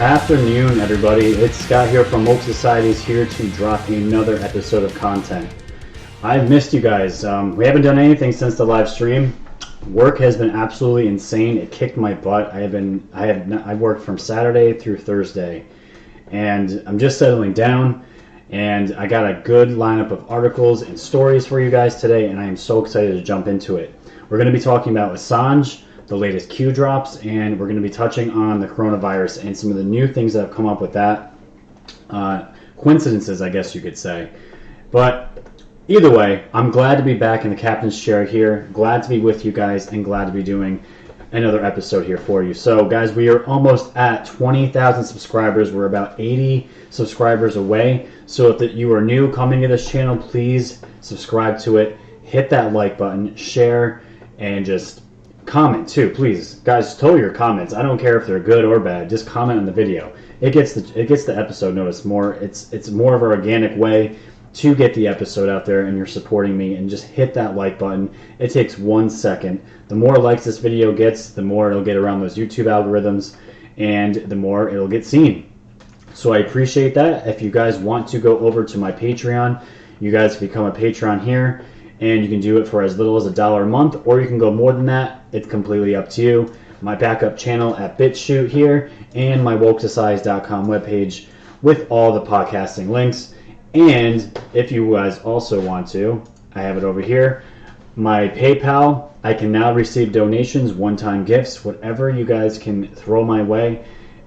Afternoon, everybody. It's Scott here from Woke Societies, here to drop another episode of content. I've missed you guys. We haven't done anything since the live stream. Work has been absolutely insane. It kicked my butt. I've worked from Saturday through Thursday, and I'm just settling down. And I got a good lineup of articles and stories for you guys today, and I am so excited to jump into it. We're going to be talking about Assange, the latest Q drops, and we're going to be touching on the coronavirus and some of the new things that have come up with that. Coincidences, I guess you could say. But either way, I'm glad to be back in the captain's chair here. Glad to be with you guys and glad to be doing another episode here for you. So guys, we are almost at 20,000 subscribers. We're about 80 subscribers away. So if you are new coming to this channel, please subscribe to it. Hit that like button, share, and just comment too, please. Guys, tell your comments. I don't care if they're good or bad. Just comment on the video. It gets the episode noticed more. It's more of an organic way to get the episode out there, and you're supporting me. And just hit that like button. It takes 1 second. The more likes this video gets, the more it'll get around those YouTube algorithms, and the more it'll get seen. So I appreciate that. If you guys want to go over to my Patreon, you guys become a patron here. And you can do it for as little as $1 a month, or you can go more than that. It's completely up to you. My backup channel at BitChute here, and my wokesocieties.com webpage with all the podcasting links. And if you guys also want to, I have it over here. My PayPal, I can now receive donations, one-time gifts, whatever you guys can throw my way.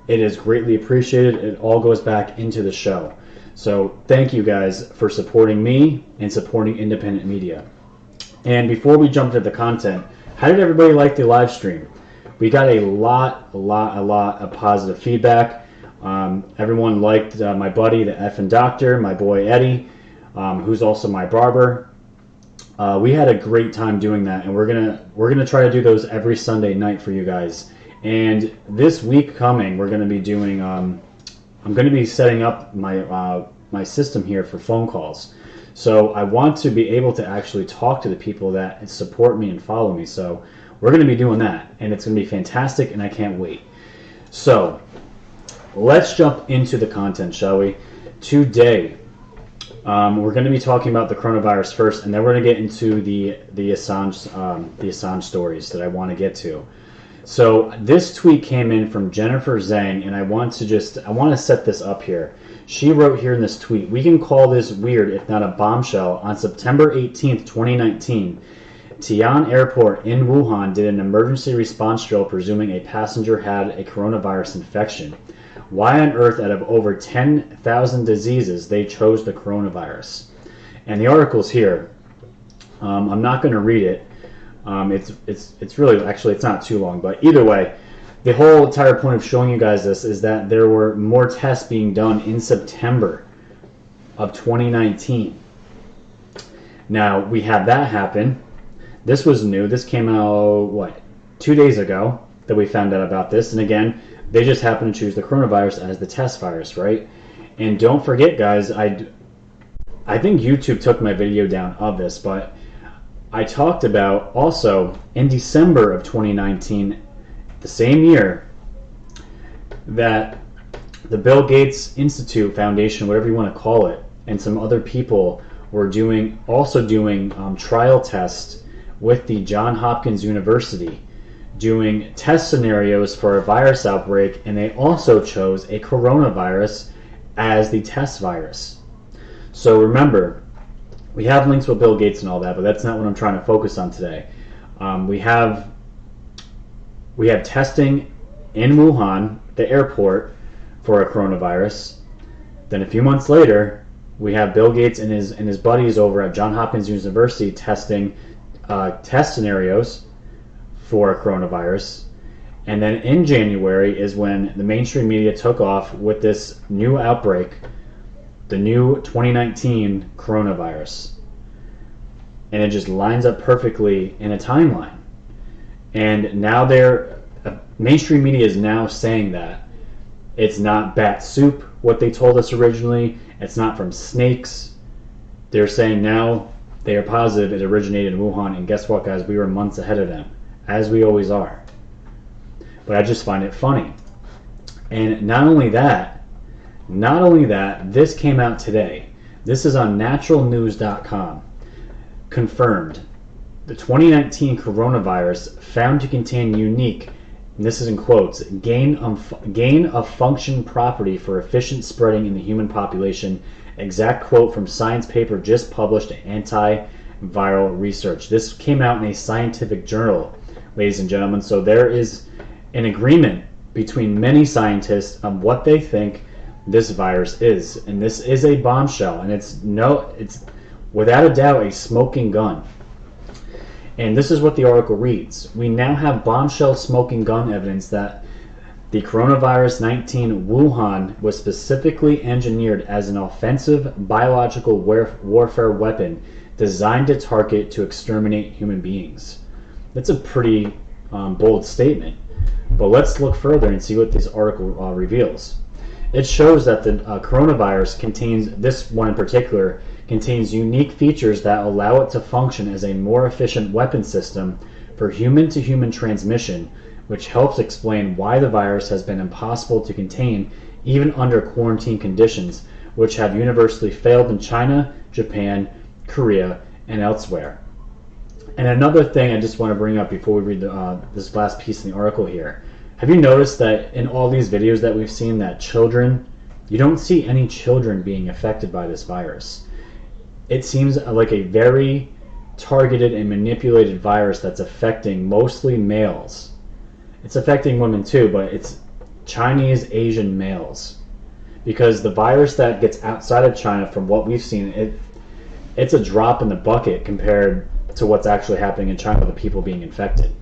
It is greatly appreciated. It all goes back into the show. So thank you guys for supporting me and supporting independent media. And before we jump into the content, how did everybody like the live stream? We got a lot of positive feedback. Everyone liked my buddy, the effing doctor, my boy Eddie, who's also my barber. We had a great time doing that, and we're gonna try to do those every Sunday night for you guys. And this week coming, we're gonna be doing. I'm going to be setting up my system here for phone calls. So I want to be able to actually talk to the people that support me and follow me. So we're going to be doing that, and it's going to be fantastic, and I can't wait. So let's jump into the content, shall we? Today, we're going to be talking about the coronavirus first, and then we're going to get into the Assange stories that I want to get to. So this tweet came in from Jennifer Zhang, and I want to set this up here. She wrote here in this tweet, "We can call this weird, if not a bombshell. On September 18th, 2019, Tian Airport in Wuhan did an emergency response drill presuming a passenger had a coronavirus infection. Why on earth, out of over 10,000 diseases, they chose the coronavirus?" And the article's here. I'm not going to read it. It's really, actually, it's not too long, but either way, the whole entire point of showing you guys this is that there were more tests being done in September of 2019. Now, we had that happen. This was new. This came out, 2 days ago that we found out about this. And again, they just happened to choose the coronavirus as the test virus, right? And don't forget, guys, I think YouTube took my video down of this, but I talked about also in December of 2019, the same year, that the Bill Gates Institute Foundation, whatever you want to call it, and some other people were doing trial tests with the Johns Hopkins University, doing test scenarios for a virus outbreak, and they also chose a coronavirus as the test virus. So remember, we have links with Bill Gates and all that, but that's not what I'm trying to focus on today. We have testing in Wuhan, the airport, for a coronavirus. Then a few months later, we have Bill Gates and his buddies over at Johns Hopkins University testing test scenarios for a coronavirus. And then in January is when the mainstream media took off with this new outbreak, the new 2019 coronavirus. And it just lines up perfectly in a timeline. And now mainstream media is now saying that it's not bat soup, what they told us originally. It's not from snakes. They're saying now they are positive it originated in Wuhan. And guess what, guys? We were months ahead of them, as we always are. But I just find it funny. And not only that, this came out today. This is on naturalnews.com. Confirmed. The 2019 coronavirus found to contain unique, and this is in quotes, gain of function property for efficient spreading in the human population. Exact quote from science paper just published in Antiviral Research. This came out in a scientific journal, ladies and gentlemen. So there is an agreement between many scientists on what they think this virus is. And this is a bombshell, and it's without a doubt a smoking gun. And this is what the article reads. We now have bombshell smoking gun evidence that the coronavirus 19 Wuhan was specifically engineered as an offensive biological warfare weapon designed to target to exterminate human beings. That's a pretty bold statement. But let's look further and see what this article reveals. It shows that the coronavirus contains, this one in particular, contains unique features that allow it to function as a more efficient weapon system for human-to-human transmission, which helps explain why the virus has been impossible to contain even under quarantine conditions, which have universally failed in China, Japan, Korea, and elsewhere. And another thing I just want to bring up before we read this last piece in the article here. Have you noticed that in all these videos that we've seen that children, you don't see any children being affected by this virus? It seems like a very targeted and manipulated virus that's affecting mostly males. It's affecting women too, but it's Chinese Asian males. Because the virus that gets outside of China, from what we've seen, it's a drop in the bucket compared to what's actually happening in China with the people being infected.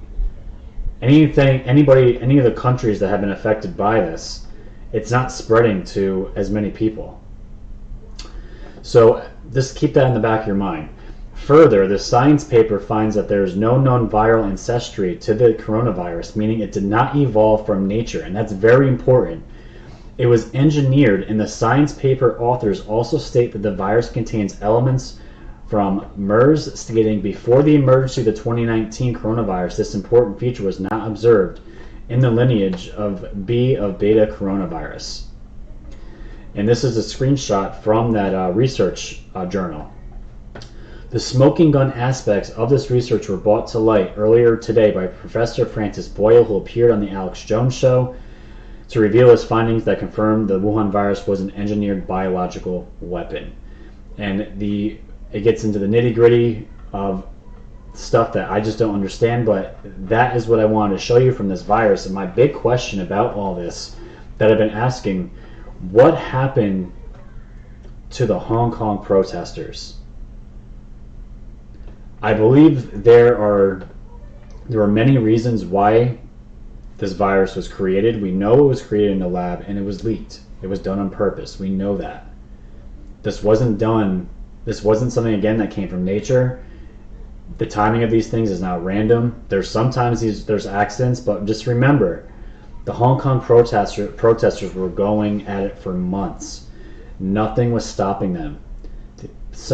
Any of the countries that have been affected by this, it's not spreading to as many people. So just keep that in the back of your mind. Further, the science paper finds that there is no known viral ancestry to the coronavirus, meaning it did not evolve from nature, and that's very important. It was engineered, and the science paper authors also state that the virus contains elements from MERS, stating before the emergence of the 2019 coronavirus, this important feature was not observed in the lineage of B of beta coronavirus. And this is a screenshot from that research journal. The smoking gun aspects of this research were brought to light earlier today by Professor Francis Boyle, who appeared on the Alex Jones Show to reveal his findings that confirmed the Wuhan virus was an engineered biological weapon. And it gets into the nitty-gritty of stuff that I just don't understand, but that is what I wanted to show you from this virus. And my big question about all this that I've been asking, what happened to the Hong Kong protesters? I believe there are many reasons why this virus was created. We know it was created in a lab and it was leaked. It was done on purpose. We know that. This wasn't something, again, that came from nature. The timing of these things is not random. There's accidents, but just remember, the Hong Kong protesters were going at it for months. Nothing was stopping them.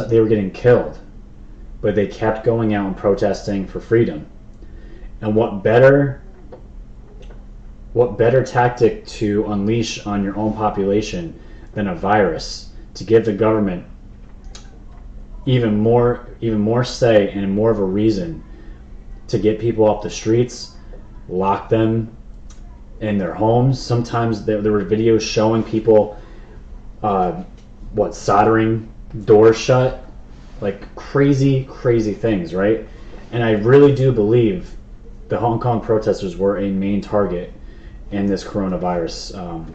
They were getting killed, but they kept going out and protesting for freedom. And what better tactic to unleash on your own population than a virus, to give the government even more say and more of a reason to get people off the streets, lock them in their homes. Sometimes there were videos showing people soldering doors shut, like crazy things, right? And I really do believe the Hong Kong protesters were a main target in this coronavirus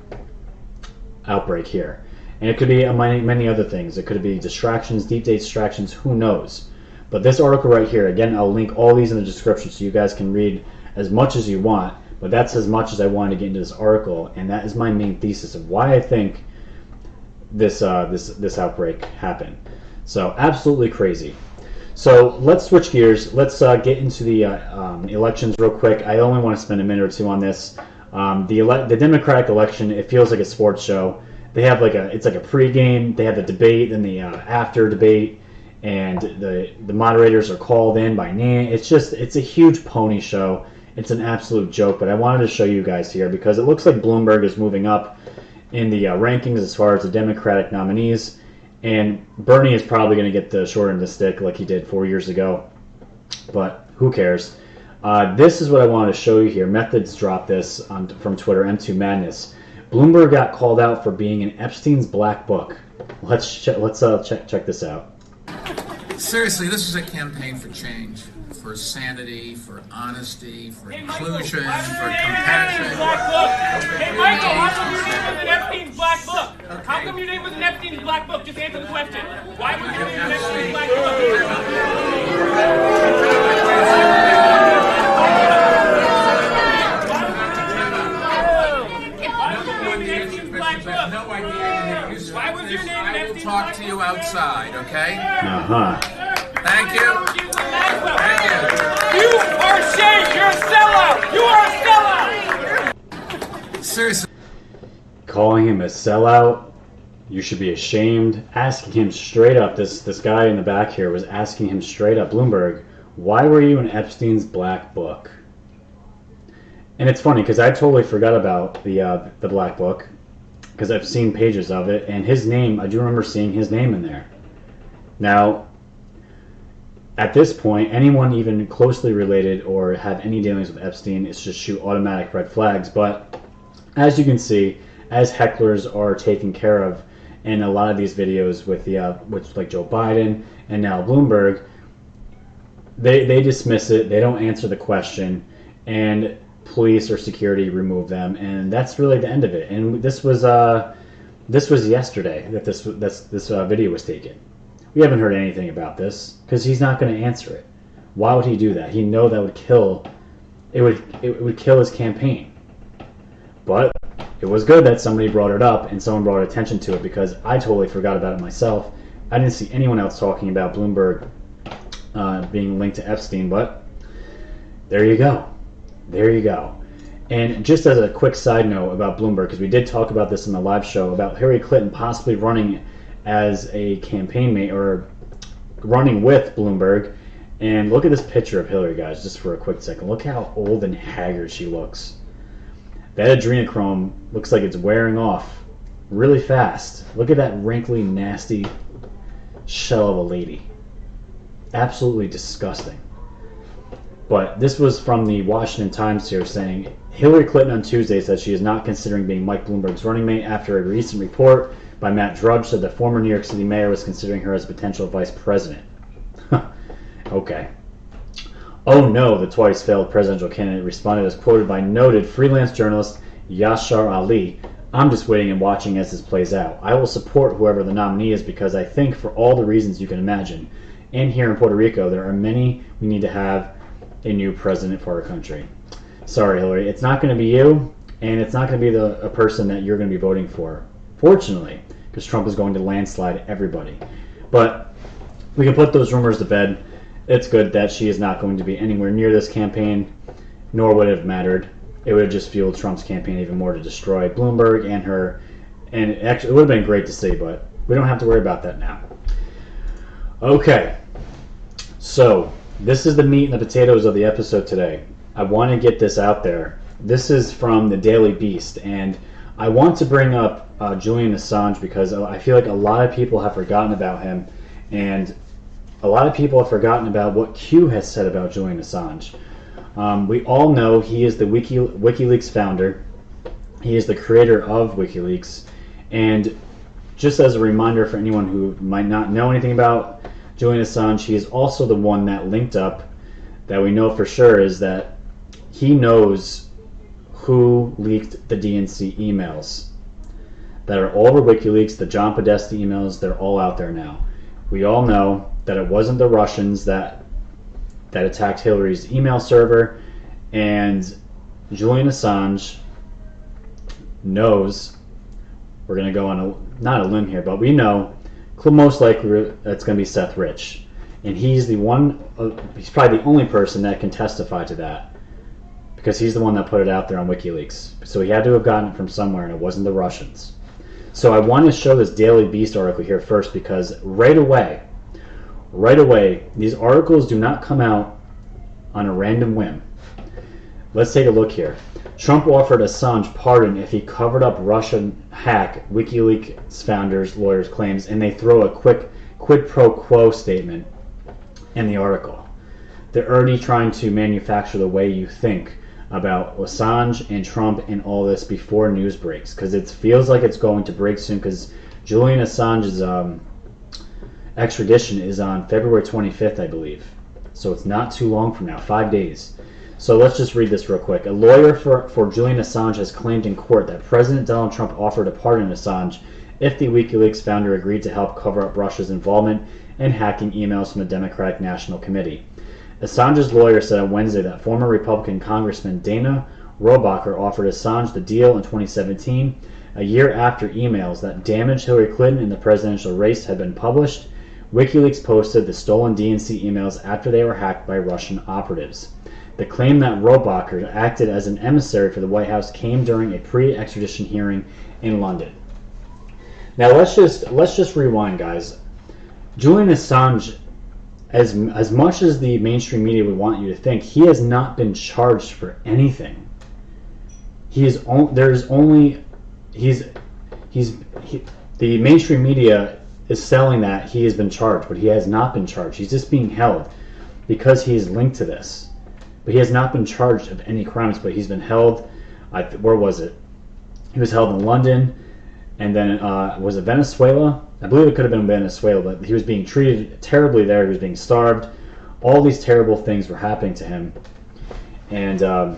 outbreak here. And it could be many other things. It could be distractions, deep day distractions, who knows. But this article right here, again, I'll link all these in the description so you guys can read as much as you want. But that's as much as I wanted to get into this article, and that is my main thesis of why I think this outbreak happened. So absolutely crazy. So let's switch gears. Let's get into the elections real quick. I only want to spend a minute or two on this. The Democratic election, it feels like a sports show. They have it's like a pregame. They have the debate, then the after debate, and the moderators are called in by name. It's a huge pony show. It's an absolute joke, but I wanted to show you guys here because it looks like Bloomberg is moving up in the rankings as far as the Democratic nominees, and Bernie is probably going to get the short end of the stick like he did 4 years ago, but who cares? This is what I wanted to show you here. Methods dropped this from Twitter, M2 Madness. Bloomberg got called out for being in Epstein's black book. Let's check this out. Seriously, this is a campaign for change, for sanity, for honesty, for inclusion, for compassion. Hey, Michael, how come your name was in Epstein's black book? How come your name was in Epstein's black book? Just answer the question. Why was your name in Epstein's black book? No idea. Why was your name in Epstein's Talk to you outside, okay? Uh-huh. Thank you. Thank you. You are a shame. You're a sellout. You are a sellout. Seriously. Calling him a sellout. You should be ashamed. Asking him straight up. This guy in the back here was asking him straight up, Bloomberg, why were you in Epstein's black book? And it's funny because I totally forgot about the black book because I've seen pages of it, and his name, I do remember seeing his name in there. Now, at this point, anyone even closely related or have any dealings with Epstein is just shoot automatic red flags. But as you can see, as hecklers are taken care of in a lot of these videos with like Joe Biden and now Bloomberg, they dismiss it. They don't answer the question, and police or security remove them, and that's really the end of it. And this was yesterday that this video was taken. We haven't heard anything about this because he's not going to answer it. Why would he do that? He know that would kill. It would kill his campaign. But it was good that somebody brought it up and someone brought attention to it because I totally forgot about it myself. I didn't see anyone else talking about Bloomberg being linked to Epstein, but there you go. There you go. And just as a quick side note about Bloomberg, because we did talk about this in the live show about Hillary Clinton possibly running as a campaign mate or running with Bloomberg. And look at this picture of Hillary, guys, just for a quick second. Look how old and haggard she looks. That adrenochrome looks like it's wearing off really fast. Look at that wrinkly, nasty shell of a lady. Absolutely disgusting. But this was from the Washington Times here saying, Hillary Clinton on Tuesday said she is not considering being Mike Bloomberg's running mate after a recent report by Matt Drudge said the former New York City mayor was considering her as potential vice president. Okay. Oh no, the twice failed presidential candidate responded as quoted by noted freelance journalist Yashar Ali. I'm just waiting and watching as this plays out. I will support whoever the nominee is because I think for all the reasons you can imagine, and here in Puerto Rico, there are many we need to have a new president for our country. Sorry, Hillary, it's not going to be you, and it's not going to be a person that you're going to be voting for. Fortunately, because Trump is going to landslide everybody. But we can put those rumors to bed. It's good that she is not going to be anywhere near this campaign, nor would it have mattered. It would have just fueled Trump's campaign even more to destroy Bloomberg and her. And actually, it would have been great to see, but we don't have to worry about that now. Okay, so this is the meat and the potatoes of the episode today. I want to get this out there. This is from the Daily Beast, and I want to bring up Julian Assange because I feel like a lot of people have forgotten about him, and a lot of people have forgotten about what Q has said about Julian Assange. We all know he is the WikiLeaks founder. He is the creator of WikiLeaks, and just as a reminder for anyone who might not know anything about Julian Assange, he is also the one that linked up, that we know for sure is that he knows who leaked the DNC emails that are all over WikiLeaks, the John Podesta emails, they're all out there now. We all know that it wasn't the Russians that attacked Hillary's email server, and Julian Assange knows, we're going to go on not a limb here, but we know most likely it's going to be Seth Rich, and he's the one. He's probably the only person that can testify to that because he's the one that put it out there on WikiLeaks. So he had to have gotten it from somewhere, and it wasn't the Russians. So I want to show this Daily Beast article here first because right away, these articles do not come out on a random whim. Let's take a look here. Trump offered Assange pardon if he covered up Russian hack, WikiLeaks founders, lawyers claims, and they throw a quick quid pro quo statement in the article. They're already trying to manufacture the way you think about Assange and Trump and all this before news breaks, because it feels like it's going to break soon, because Julian Assange's extradition is on February 25th, I believe. So it's not too long from now, 5 days. So let's just read this real quick. A lawyer for Julian Assange has claimed in court that President Donald Trump offered to pardon Assange if the WikiLeaks founder agreed to help cover up Russia's involvement in hacking emails from the Democratic National Committee. Assange's lawyer said on Wednesday that former Republican Congressman Dana Rohrabacher offered Assange the deal in 2017, a year after emails that damaged Hillary Clinton in the presidential race had been published. WikiLeaks posted the stolen DNC emails after they were hacked by Russian operatives. The claim that Rohrabacher acted as an emissary for the White House came during a pre-extradition hearing in London. Now let's just rewind, guys. Julian Assange, as much as the mainstream media would want you to think, he has not been charged for anything. The mainstream media is selling that he has been charged, but he has not been charged. He's just being held because he is linked to this. But he has not been charged of any crimes, but he's been held, where was it? He was held in London, and then, was it Venezuela? I believe it could have been Venezuela, but he was being treated terribly there. He was being starved. All these terrible things were happening to him. And I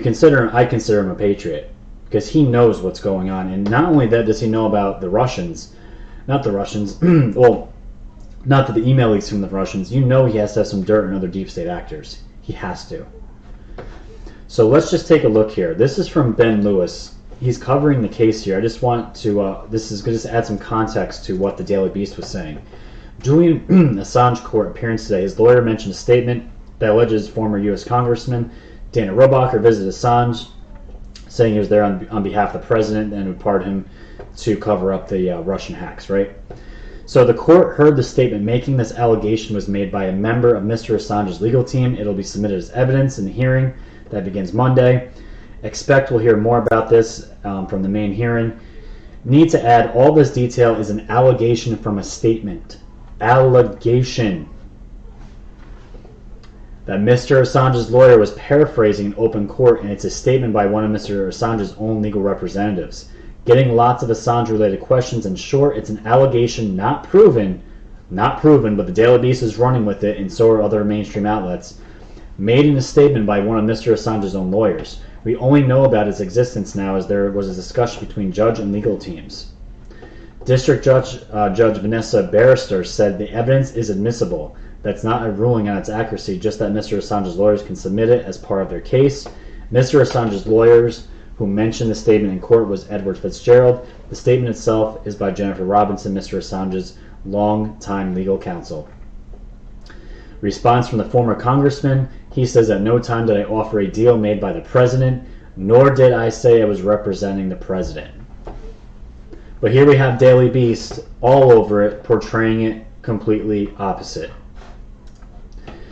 consider him a patriot, because he knows what's going on. And not only that does he know about the Russians, well, not that the email leaks from the Russians, you know he has to have some dirt on other deep state actors. He has to. So let's just take a look here. This is from Ben Lewis. He's covering the case here. I just want to, this is going to add some context to what the Daily Beast was saying. Julian Assange court appearance today. His lawyer mentioned a statement that alleges former U.S. Congressman Dana Rohrabacher visited Assange, saying he was there on behalf of the president and would pardon him to cover up the Russian hacks, right? So the court heard the statement making this allegation was made by a member of Mr. Assange's legal team. It'll be submitted as evidence in the hearing that begins Monday. Expect we'll hear more about this from the main hearing. Need to add, all this detail is an allegation from a statement. Allegation. That Mr. Assange's lawyer was paraphrasing in open court, and it's a statement by one of Mr. Assange's own legal representatives. Getting lots of Assange-related questions. In short, it's an allegation not proven, but the Daily Beast is running with it, and so are other mainstream outlets, made in a statement by one of Mr. Assange's own lawyers. We only know about its existence now as there was a discussion between judge and legal teams. District Judge Vanessa Barrister said the evidence is admissible. That's not a ruling on its accuracy, just that Mr. Assange's lawyers can submit it as part of their case. Mr. Assange's lawyers who mentioned the statement in court was Edward Fitzgerald. The statement itself is by Jennifer Robinson, Mr. Assange's longtime legal counsel. Response from the former congressman. He says, at no time did I offer a deal made by the president, nor did I say I was representing the president. But here we have Daily Beast all over it, portraying it completely opposite.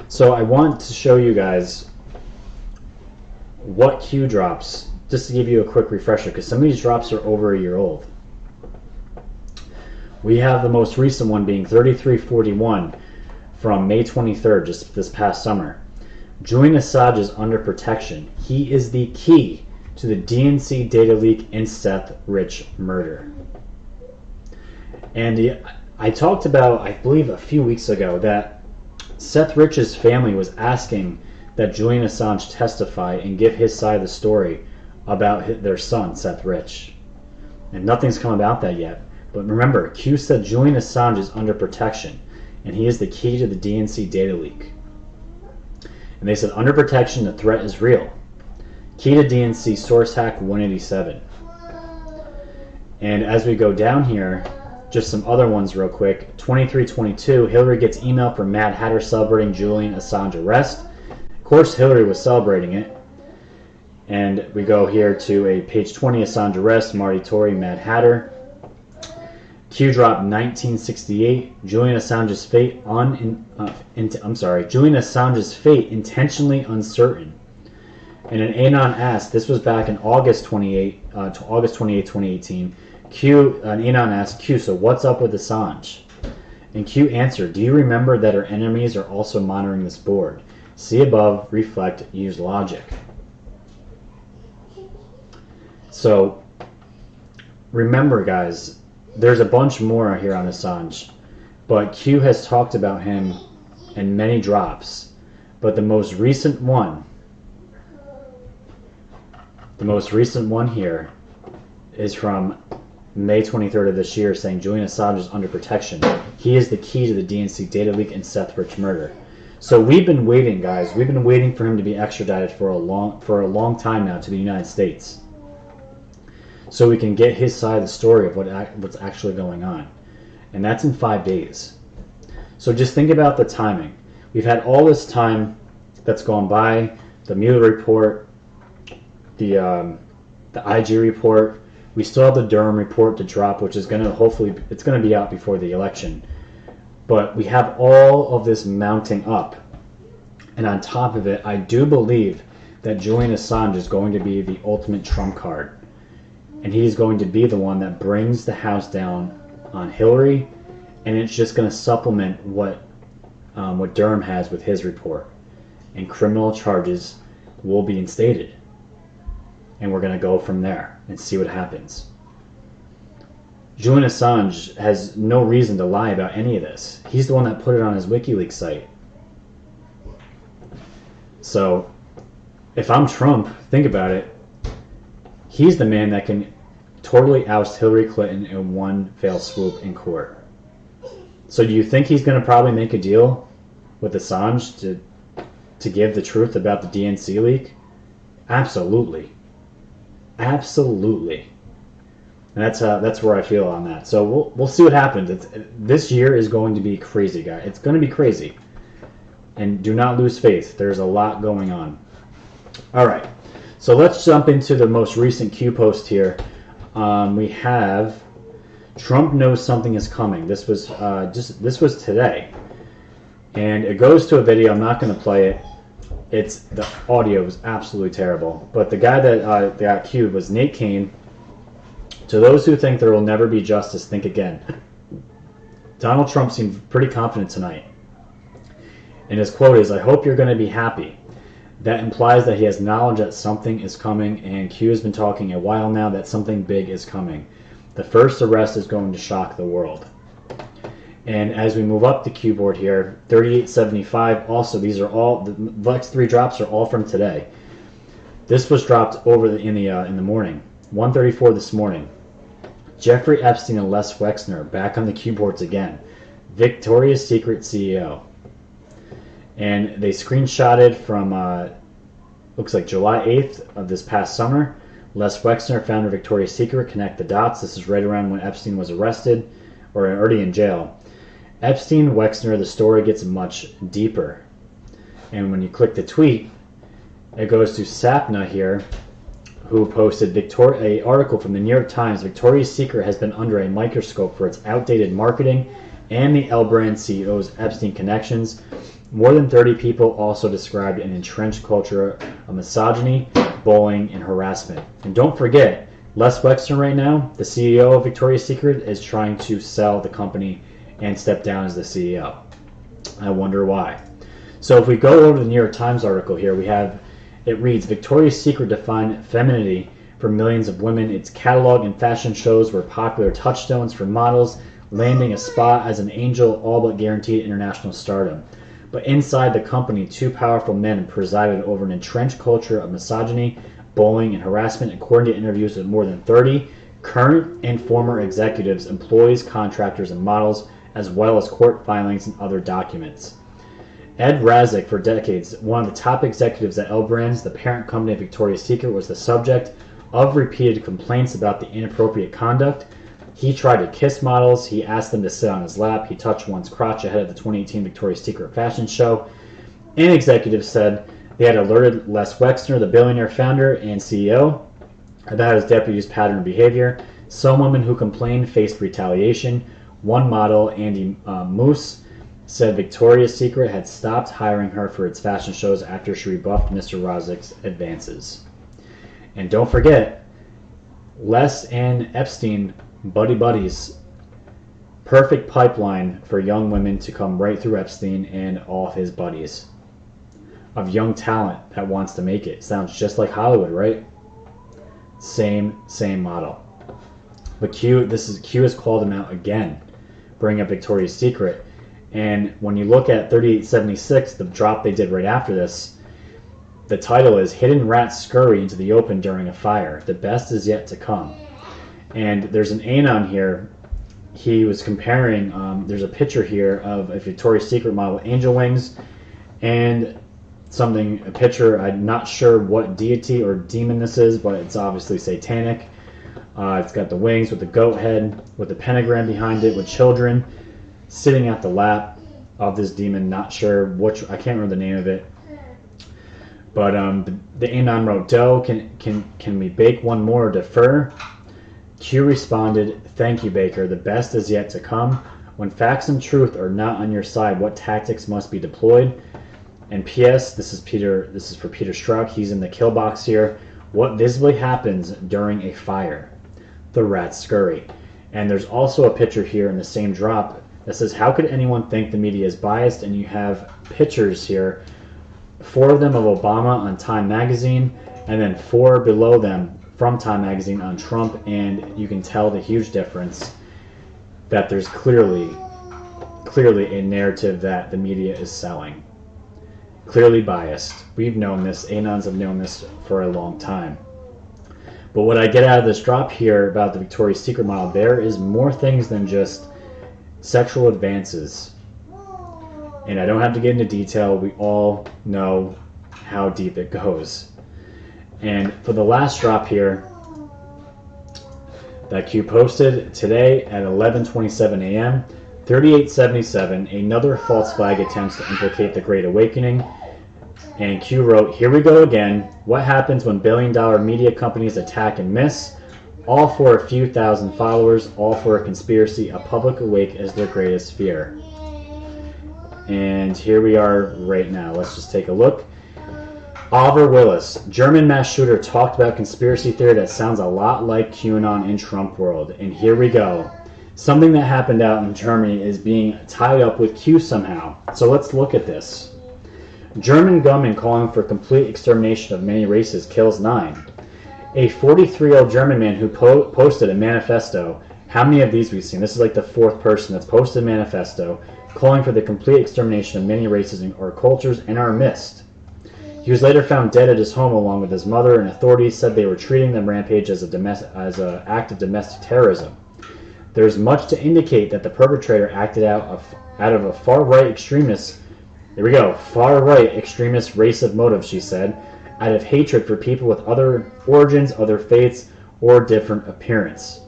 So I want to show you guys what Q drops, just to give you a quick refresher, because some of these drops are over a year old. We have the most recent one being 3341 from May 23rd, just this past summer. Julian Assange is under protection. He is the key to the DNC data leak and Seth Rich murder. And I talked about, I believe a few weeks ago, that Seth Rich's family was asking that Julian Assange testify and give his side of the story about their son, Seth Rich. And nothing's come about that yet. But remember, Q said Julian Assange is under protection, and he is the key to the DNC data leak. And they said, under protection, the threat is real. Key to DNC source hack 187. And as we go down here, just some other ones real quick. 2322, Hillary gets email from Mad Hatter celebrating Julian Assange arrest. Of course, Hillary was celebrating it. And we go here to a page 20, Assange arrest, Marty Tory, Mad Hatter. Q drop 1968, Julian Assange's fate Julian Assange's fate intentionally uncertain. And an Anon asked, this was back in August 28, 2018, an Anon asked Q, so what's up with Assange? And Q answered, do you remember that our enemies are also monitoring this board? See above, reflect, use logic. So, remember guys, there's a bunch more here on Assange, but Q has talked about him in many drops. But the most recent one here is from May 23rd of this year, saying Julian Assange is under protection. He is the key to the DNC data leak and Seth Rich murder. So we've been waiting, guys. We've been waiting for him to be extradited for a long time now to the United States, so we can get his side of the story of what's actually going on, and that's in 5 days. So just think about the timing. We've had all this time that's gone by. The Mueller report, the IG report. We still have the Durham report to drop, which is going to hopefully it's going to be out before the election. But we have all of this mounting up, and on top of it, I do believe that Julian Assange is going to be the ultimate trump card, and he's going to be the one that brings the House down on Hillary, and it's just going to supplement what Durham has with his report, and criminal charges will be instated, and we're going to go from there and see what happens. Julian Assange has no reason to lie about any of this. He's the one that put it on his WikiLeaks site. So, if I'm Trump, think about it. He's the man that can totally oust Hillary Clinton in one fell swoop in court. So do you think he's going to probably make a deal with Assange to give the truth about the DNC leak? Absolutely. Absolutely. And that's where I feel on that. So we'll see what happens. This year is going to be crazy, guys. It's going to be crazy. And do not lose faith. There's a lot going on. All right. So let's jump into the most recent Q post here. We have Trump knows something is coming. This was today, and it goes to a video. I'm not going to play it. The audio was absolutely terrible. But the guy that got Q'd was Nate Kane. To those who think there will never be justice, think again. Donald Trump seemed pretty confident tonight, and his quote is, "I hope you're going to be happy." That implies that he has knowledge that something is coming, and Q has been talking a while now that something big is coming. The first arrest is going to shock the world. And as we move up the Q board here, 3875, also these are all, the next 3 drops are all from today. This was dropped in the morning, 1:34 this morning. Jeffrey Epstein and Les Wexner back on the Q boards again. Victoria's Secret CEO. And they screenshotted from, looks like July 8th of this past summer. Les Wexner, founder of Victoria's Secret, connect the dots. This is right around when Epstein was arrested, or already in jail. Epstein, Wexner, the story gets much deeper. And when you click the tweet, it goes to Sapna here, who posted an article from the New York Times. Victoria's Secret has been under a microscope for its outdated marketing and the L Brand CEO's Epstein connections. More than 30 people also described an entrenched culture of misogyny, bullying, and harassment. And don't forget, Les Wexner right now, the CEO of Victoria's Secret, is trying to sell the company and step down as the CEO. I wonder why. So if we go over the New York Times article here, it reads, Victoria's Secret defined femininity for millions of women. Its catalog and fashion shows were popular touchstones for models, landing a spot as an angel, all but guaranteed international stardom. But inside the company, 2 powerful men presided over an entrenched culture of misogyny, bullying, and harassment, according to interviews with more than 30 current and former executives, employees, contractors, and models, as well as court filings and other documents. Ed Razek, for decades, one of the top executives at L Brands, the parent company of Victoria's Secret, was the subject of repeated complaints about the inappropriate conduct. He tried to kiss models. He asked them to sit on his lap. He touched one's crotch ahead of the 2018 Victoria's Secret fashion show. An executive said they had alerted Les Wexner, the billionaire founder and CEO, about his deputy's pattern of behavior. Some women who complained faced retaliation. One model, Andy Moose, said Victoria's Secret had stopped hiring her for its fashion shows after she rebuffed Mr. Rozik's advances. And don't forget, Les and Epstein, buddies. Perfect pipeline for young women to come right through Epstein and all of his buddies. Of young talent that wants to make it. Sounds just like Hollywood, right? Same model. But Q has called him out again, bringing up Victoria's Secret. And when you look at 3876, the drop they did right after this, the title is Hidden Rats Scurry into the Open During a Fire. The Best is Yet to Come. And there's an anon here. He was comparing, there's a picture here of a Victoria's Secret model with angel wings and a picture, I'm not sure what deity or demon this is, but it's obviously satanic. It's got the wings with the goat head, with the pentagram behind it, with children sitting at the lap of this demon. Not sure which, I can't remember the name of it. But the anon wrote, Doe, can we bake one more or defer? Q responded, thank you, Baker. The best is yet to come. When facts and truth are not on your side, what tactics must be deployed? And P.S. This is for Peter Strzok. He's in the kill box here. What visibly happens during a fire? The rats scurry. And there's also a picture here in the same drop that says, how could anyone think the media is biased? And you have pictures here, 4 of them of Obama on Time Magazine, and then 4 below them from Time Magazine on Trump, and you can tell the huge difference that there's clearly a narrative that the media is selling. Clearly biased. We've known this. Anons have known this for a long time. But what I get out of this drop here about the Victoria's Secret model, there is more things than just sexual advances. And I don't have to get into detail. We all know how deep it goes. And for the last drop here that Q posted today at 11:27 a.m., 3877, another false flag attempts to implicate the Great Awakening. And Q wrote, here we go again. What happens when billion-dollar media companies attack and miss? All for a few thousand followers, all for a conspiracy, a public awake is their greatest fear. And here we are right now. Let's just take a look. Oliver Willis, German mass shooter, talked about conspiracy theory that sounds a lot like QAnon in Trump world. And here we go. Something that happened out in Germany is being tied up with Q somehow. So let's look at this. German gunman calling for complete extermination of many races kills 9. A 43-year-old German man who posted a manifesto. How many of these we've seen? This is like the 4th person that's posted a manifesto calling for the complete extermination of many races or cultures in our midst. He was later found dead at his home along with his mother, and authorities said they were treating the rampage as an act of domestic terrorism. There is much to indicate that the perpetrator acted out of a far-right extremist, far-right extremist race of motives, she said, out of hatred for people with other origins, other faiths, or different appearance.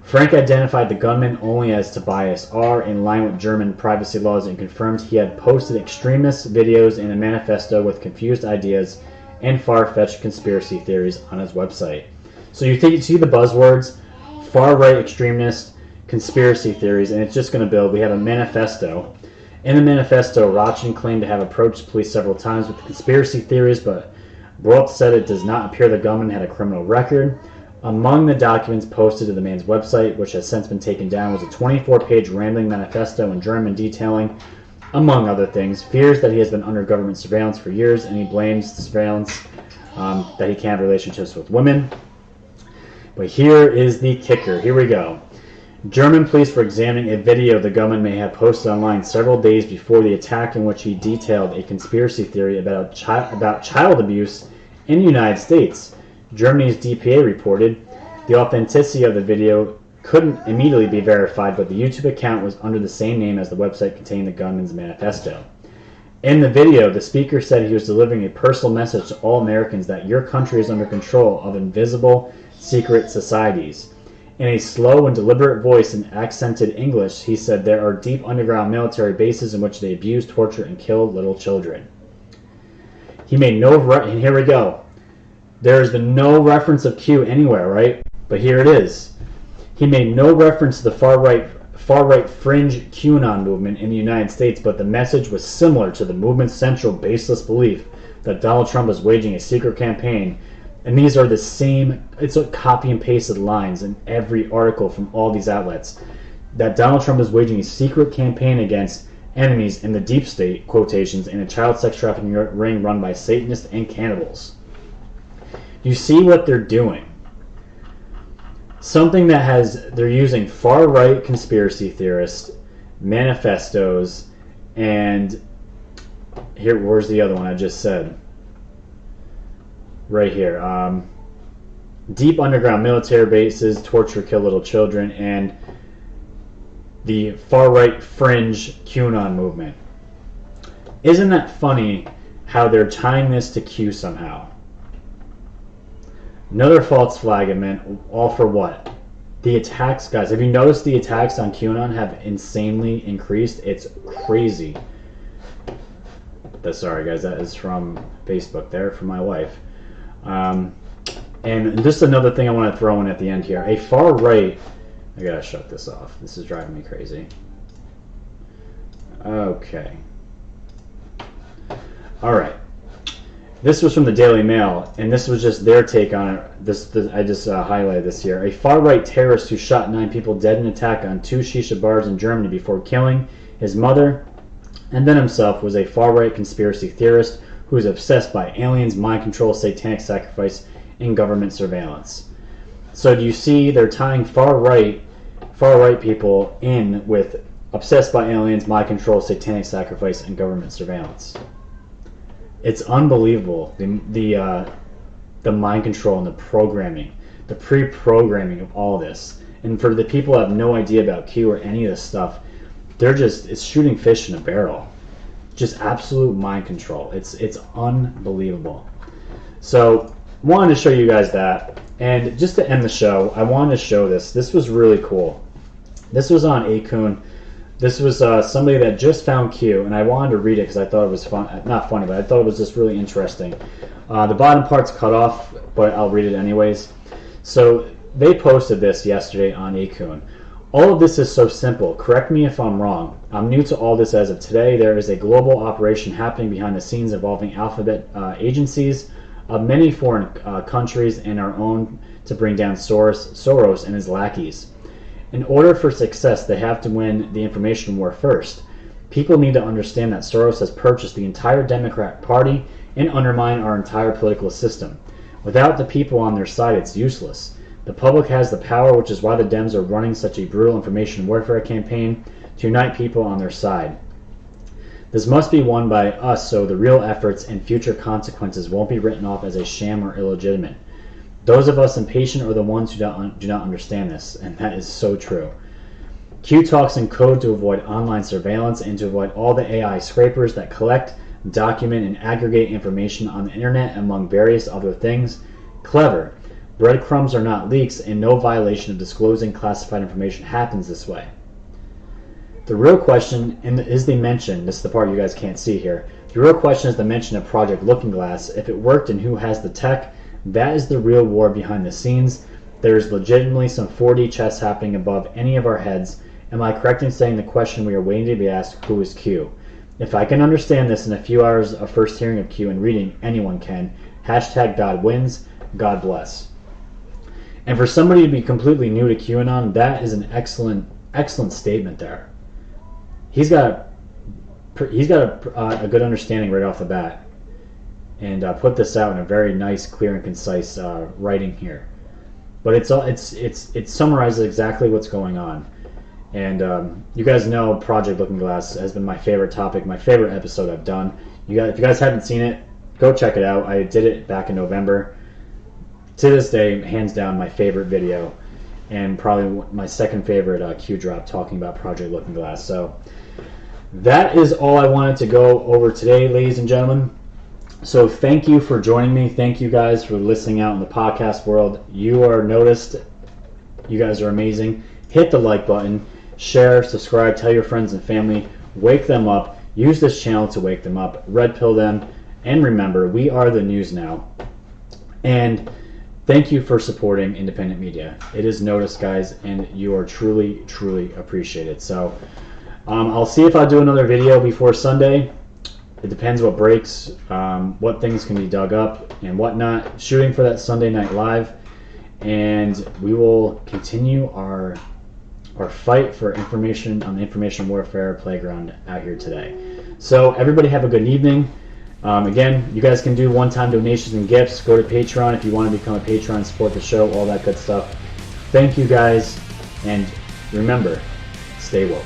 Frank identified the gunman only as Tobias R. in line with German privacy laws and confirmed he had posted extremist videos in a manifesto with confused ideas and far-fetched conspiracy theories on his website. So you see the buzzwords, far-right extremist, conspiracy theories, and it's just going to build. We have a manifesto. In the manifesto, Rochin claimed to have approached police several times with conspiracy theories, but Brolt said it does not appear the gunman had a criminal record. Among the documents posted to the man's website, which has since been taken down, was a 24-page rambling manifesto in German detailing, among other things, fears that he has been under government surveillance for years, and he blames the surveillance that he can't have relationships with women. But here is the kicker. Here we go. German police were examining a video the gunman may have posted online several days before the attack, in which he detailed a conspiracy theory about child abuse in the United States. Germany's DPA reported the authenticity of the video couldn't immediately be verified, but the YouTube account was under the same name as the website containing the gunman's manifesto. In the video, the speaker said he was delivering a personal message to all Americans that your country is under control of invisible, secret societies. In a slow and deliberate voice in accented English, he said there are deep underground military bases in which they abuse, torture, and kill little children. He made and here we go. There has been no reference of Q anywhere, right? But here it is. He made no reference to the far-right far-right fringe QAnon movement in the United States, but the message was similar to the movement's central baseless belief that Donald Trump was waging a secret campaign. And these are the same, it's like copy and pasted lines in every article from all these outlets, that Donald Trump is waging a secret campaign against enemies in the deep state, quotations, in a child sex trafficking ring run by Satanists and cannibals. You see what they're doing. Something that they're using far-right conspiracy theorists, manifestos, and where's the other one I just said? Right here. Deep underground military bases, torture, kill little children, and the far-right fringe QAnon movement. Isn't that funny how they're tying this to Q somehow? Another false flag event, all for what? The attacks, guys. Have you noticed the attacks on QAnon have insanely increased? It's crazy. Sorry, guys, that is from Facebook there, from my wife. And just another thing I want to throw in at the end here. A far-right... I gotta shut this off. This is driving me crazy. Okay. Alright. This was from the Daily Mail, and this was just their take on it. I just highlighted this here. A far-right terrorist who shot 9 people dead in an attack on 2 shisha bars in Germany before killing his mother and then himself was a far-right conspiracy theorist who is obsessed by aliens, mind control, satanic sacrifice, and government surveillance. So do you see they're tying far-right people in with obsessed by aliens, mind control, satanic sacrifice, and government surveillance? It's unbelievable, the mind control and the programming, the pre-programming of all this. And for the people who have no idea about Q or any of this stuff, it's shooting fish in a barrel. Just absolute mind control. It's unbelievable. So, wanted to show you guys that. And just to end the show, I wanted to show this. This was really cool. This was on Acun. This was somebody that just found Q, and I wanted to read it because I thought it was not funny, but I thought it was just really interesting. The bottom part's cut off, but I'll read it anyways. So they posted this yesterday on Acun. All of this is so simple. Correct me if I'm wrong. I'm new to all this as of today. There is a global operation happening behind the scenes involving alphabet agencies of many foreign countries and our own to bring down Soros and his lackeys. In order for success, they have to win the information war first. People need to understand that Soros has purchased the entire Democrat Party and undermined our entire political system. Without the people on their side, it's useless. The public has the power, which is why the Dems are running such a brutal information warfare campaign to unite people on their side. This must be won by us so the real efforts and future consequences won't be written off as a sham or illegitimate. Those of us impatient are the ones who do not understand this, and that is so true. Q talks in code to avoid online surveillance and to avoid all the AI scrapers that collect, document, and aggregate information on the internet, among various other things. Clever. Breadcrumbs are not leaks, and no violation of disclosing classified information happens this way. The real question is the mention, this is the part you guys can't see here, the real question is the mention of Project Looking Glass. If it worked and who has the tech, that is the real war behind the scenes. There is legitimately some 4D chess happening above any of our heads. Am I correct in saying the question we are waiting to be asked, who is Q? If I can understand this in a few hours of first hearing of Q and reading, anyone can. Hashtag God wins, God bless. And for somebody to be completely new to QAnon, that is an excellent statement there. He's got a good understanding right off the bat, and put this out in a very nice, clear, and concise writing here. But it summarizes exactly what's going on. And you guys know Project Looking Glass has been my favorite topic, my favorite episode I've done. If you guys haven't seen it, go check it out. I did it back in November. To this day, hands down, my favorite video, and probably my second favorite Q drop talking about Project Looking Glass. So that is all I wanted to go over today, ladies and gentlemen. So thank you for joining me. Thank you guys for listening out in the podcast world. You are noticed. You guys are amazing. Hit the like button, share, subscribe, tell your friends and family, wake them up. Use this channel to wake them up, red pill them, and remember, we are the news now. And thank you for supporting independent media. It is noticed, guys, and you are truly, truly appreciated. So I'll see if I'll do another video before Sunday. It depends what breaks, what things can be dug up and whatnot. Shooting for that Sunday Night Live, and we will continue our fight for information on the information warfare playground out here today. So everybody have a good evening. Again, you guys can do one-time donations and gifts. Go to Patreon if you want to become a patron, support the show, all that good stuff. Thank you guys, and remember, stay woke.